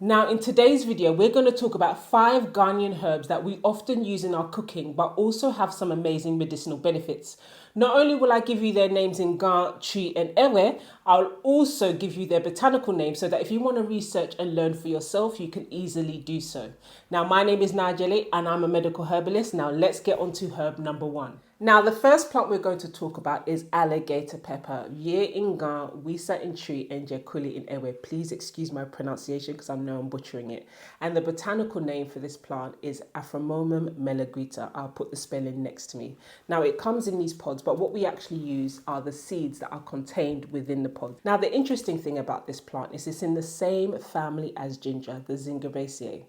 Now, in today's video, we're going to talk about 5 Ghanaian herbs that we often use in our cooking, but also have some amazing medicinal benefits. Not only will I give you their names in Ga, Chi, and Ewe, I'll also give you their botanical names so that if you want to research and learn for yourself, you can easily do so. Now, my name is Nigeli and I'm a medical herbalist. Now, let's get on to herb number 1. Now, the first plant we're going to talk about is alligator pepper. Ye in Ga, Wisa in Chi, and Dzekuli in Ewe. Please excuse my pronunciation because I know I'm butchering it. And the botanical name for this plant is Aframomum melegrita. I'll put the spelling next to me. Now, it comes in these pods, but what we actually use are the seeds that are contained within the pod. Now, the interesting thing about this plant is it's in the same family as ginger, the Zingibaceae.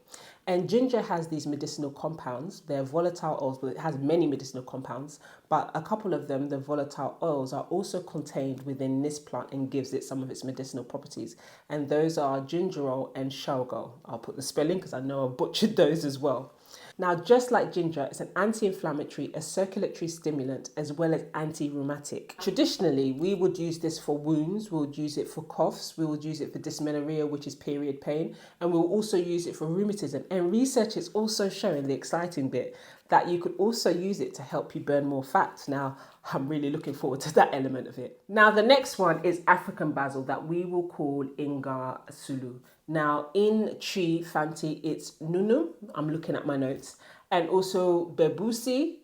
And ginger has these medicinal compounds. They're volatile oils, but it has many medicinal compounds. But a couple of them, the volatile oils, are also contained within this plant and gives it some of its medicinal properties. And those are gingerol and shawgol. I'll put the spelling because I know I butchered those as well. Now, just like ginger, it's an anti-inflammatory, a circulatory stimulant, as well as anti-rheumatic. Traditionally, we would use this for wounds, we would use it for coughs, we would use it for dysmenorrhea, which is period pain, and we'll also use it for rheumatism. And research is also showing, the exciting bit, that you could also use it to help you burn more fat. Now, I'm really looking forward to that element of it. Now, the next one is African basil that we will call Inga Sulu. Now, in Chi Fanti, it's Nunum. I'm looking at my notes. And also Bebusui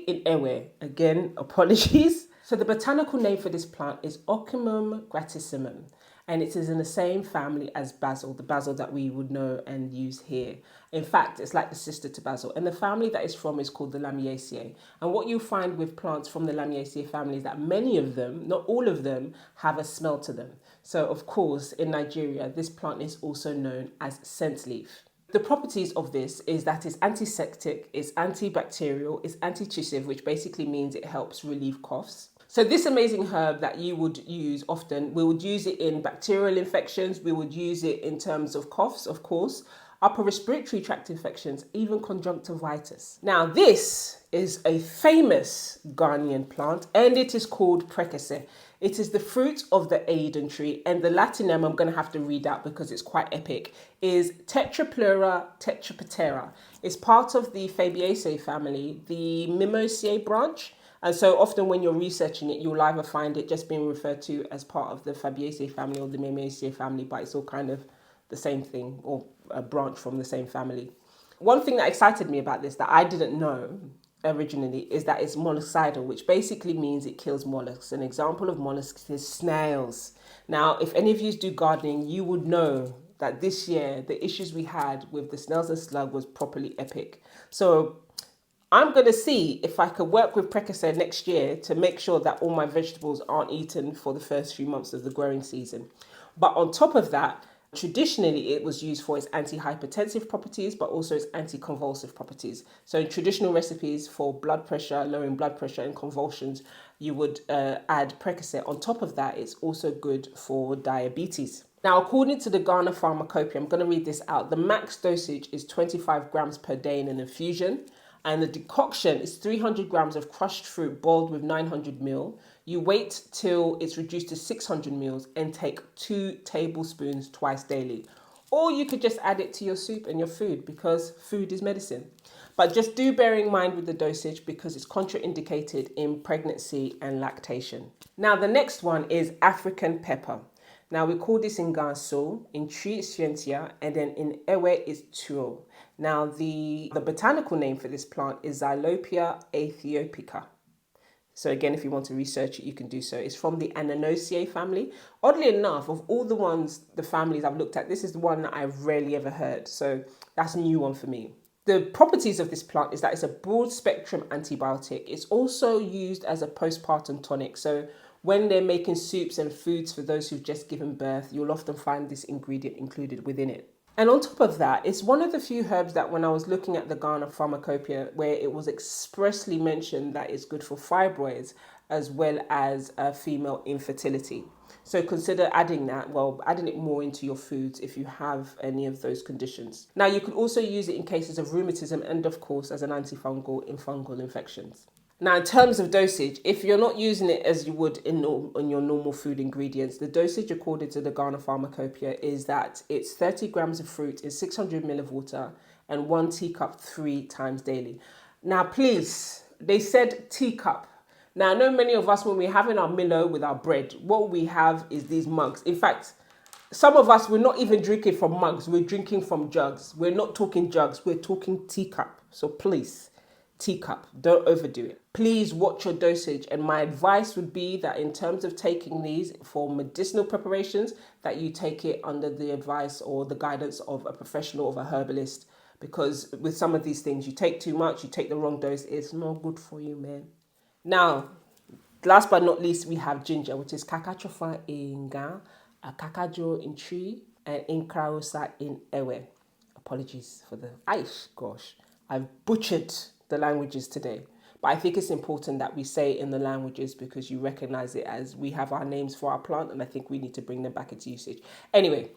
in Ewe. Again, apologies. So the botanical name for this plant is Ocimum gratissimum. And it is in the same family as basil, the basil that we would know and use here. In fact, it's like the sister to basil. And the family that it's from is called the Lamiaceae. And what you'll find with plants from the Lamiaceae family is that many of them, not all of them, have a smell to them. So, of course, in Nigeria, this plant is also known as scent leaf. The properties of this is that it's antiseptic, it's antibacterial, it's antitussive, which basically means it helps relieve coughs. So this amazing herb that you would use often, we would use it in bacterial infections, we would use it in terms of coughs, of course, upper respiratory tract infections, even conjunctivitis. Now, this is a famous Ghanaian plant and it is called Prekese. It is the fruit of the Aidan tree, and the Latin name I'm going to have to read out because it's quite epic, is Tetrapleura tetrapatera. It's part of the Fabaceae family, the Mimosaceae branch. And so often when you're researching it, you'll either find it just being referred to as part of the Fabaceae family or the Mimosaceae family, but it's all kind of the same thing or a branch from the same family. One thing that excited me about this that I didn't know originally is that it's molluscidal, which basically means it kills mollusks. An example of mollusks is snails. Now, if any of you do gardening, you would know that this year the issues we had with the snails and slug was properly epic. So I'm going to see if I could work with Prekese next year to make sure that all my vegetables aren't eaten for the first few months of the growing season. But on top of that, traditionally, it was used for its anti-hypertensive properties, but also its anti-convulsive properties. So in traditional recipes for blood pressure, lowering blood pressure and convulsions, you would add Prekese. On top of that, it's also good for diabetes. Now, according to the Ghana Pharmacopoeia, I'm going to read this out. The max dosage is 25 grams per day in an infusion. And the decoction is 300 grams of crushed fruit boiled with 900 ml. You wait till it's reduced to 600 ml and take 2 tablespoons twice daily. Or you could just add it to your soup and your food because food is medicine. But just do bear in mind with the dosage because it's contraindicated in pregnancy and lactation. Now, the next one is African pepper. Now, we call this in Ghana Sulu, in Chi it's Hwentia, and then in Ewe it's Tsuo. Now, the botanical name for this plant is Xylopia aethiopica. So again, if you want to research it, you can do so. It's from the Ananoceae family. Oddly enough, of all the families I've looked at, this is the one that I've rarely ever heard. So that's a new one for me. The properties of this plant is that it's a broad spectrum antibiotic. It's also used as a postpartum tonic. So when they're making soups and foods for those who've just given birth, you'll often find this ingredient included within it. And on top of that, it's one of the few herbs that when I was looking at the Ghana Pharmacopoeia, where it was expressly mentioned that it's good for fibroids as well as female infertility. So consider adding it more into your foods if you have any of those conditions. Now, you could also use it in cases of rheumatism and, of course, as an antifungal in fungal infections. Now, in terms of dosage, if you're not using it as you would in your normal food ingredients, the dosage according to the Ghana Pharmacopoeia is that it's 30 grams of fruit in 600 ml of water and 1 teacup 3 times daily. Now, please, they said teacup. Now, I know many of us, when we're having our Milo with our bread, what we have is these mugs. In fact, some of us, we're not even drinking from mugs. We're drinking from jugs. We're not talking jugs. We're talking teacup. So please, teacup, don't overdo it. Please watch your dosage. And my advice would be that in terms of taking these for medicinal preparations, that you take it under the advice or the guidance of a professional, of a herbalist. Because with some of these things, you take too much, you take the wrong dose, it's not good for you, man. Now, last but not least, we have ginger, which is Kakaotsofa in Ghana, Kakaduru in Tree, and Nkrawusa in Ewe. Apologies for the gosh. I've butchered the languages today. But I think it's important that we say it in the languages because you recognize it as we have our names for our plant, and I think we need to bring them back into usage. Anyway,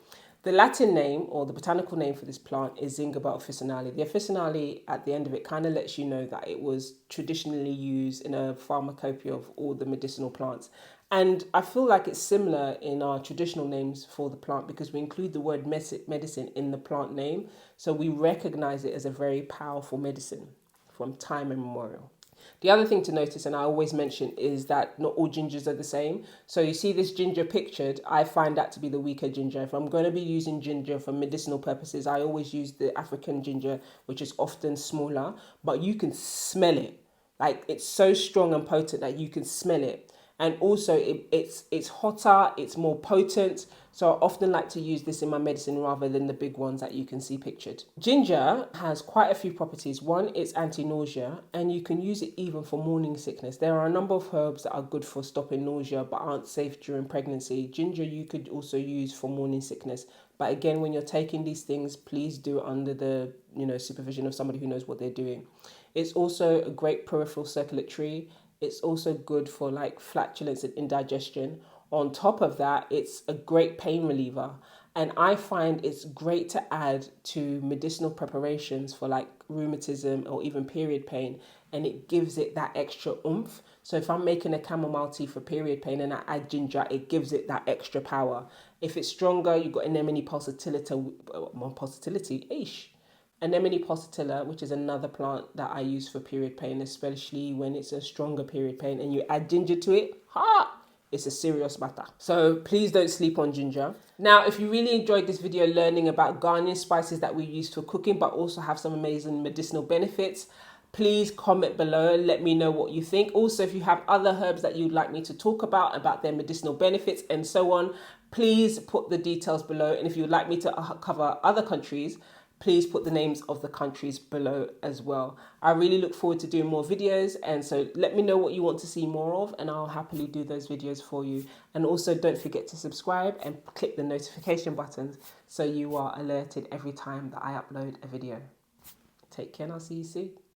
the Latin name or the botanical name for this plant is Zingiber officinale. The officinale at the end of it kind of lets you know that it was traditionally used in a pharmacopoeia of all the medicinal plants. And I feel like it's similar in our traditional names for the plant because we include the word medicine in the plant name. So we recognize it as a very powerful medicine from time immemorial. The other thing to notice, and I always mention, is that not all gingers are the same. So you see this ginger pictured, I find that to be the weaker ginger. If I'm going to be using ginger for medicinal purposes, I always use the African ginger, which is often smaller, but you can smell it. Like, it's so strong and potent that you can smell it. And also it's hotter, it's more potent. So I often like to use this in my medicine rather than the big ones that you can see pictured. Ginger has quite a few properties. One, it's anti-nausea, and you can use it even for morning sickness. There are a number of herbs that are good for stopping nausea but aren't safe during pregnancy. Ginger you could also use for morning sickness. But again, when you're taking these things, please do it under the supervision of somebody who knows what they're doing. It's also a great peripheral circulatory. It's also good for like flatulence and indigestion. On top of that, it's a great pain reliever. And I find it's great to add to medicinal preparations for like rheumatism or even period pain. And it gives it that extra oomph. So if I'm making a chamomile tea for period pain and I add ginger, it gives it that extra power. If it's stronger, you've got anemone pulsatile, Anemone pulsatilla, which is another plant that I use for period pain, especially when it's a stronger period pain, and you add ginger to it, it's a serious matter. So please don't sleep on ginger. Now, if you really enjoyed this video learning about Ghanaian spices that we use for cooking, but also have some amazing medicinal benefits, please comment below and let me know what you think. Also, if you have other herbs that you'd like me to talk about their medicinal benefits and so on, please put the details below. And if you'd like me to cover other countries, please put the names of the countries below as well. I really look forward to doing more videos, and so let me know what you want to see more of and I'll happily do those videos for you. And also don't forget to subscribe and click the notification buttons so you are alerted every time that I upload a video. Take care and I'll see you soon.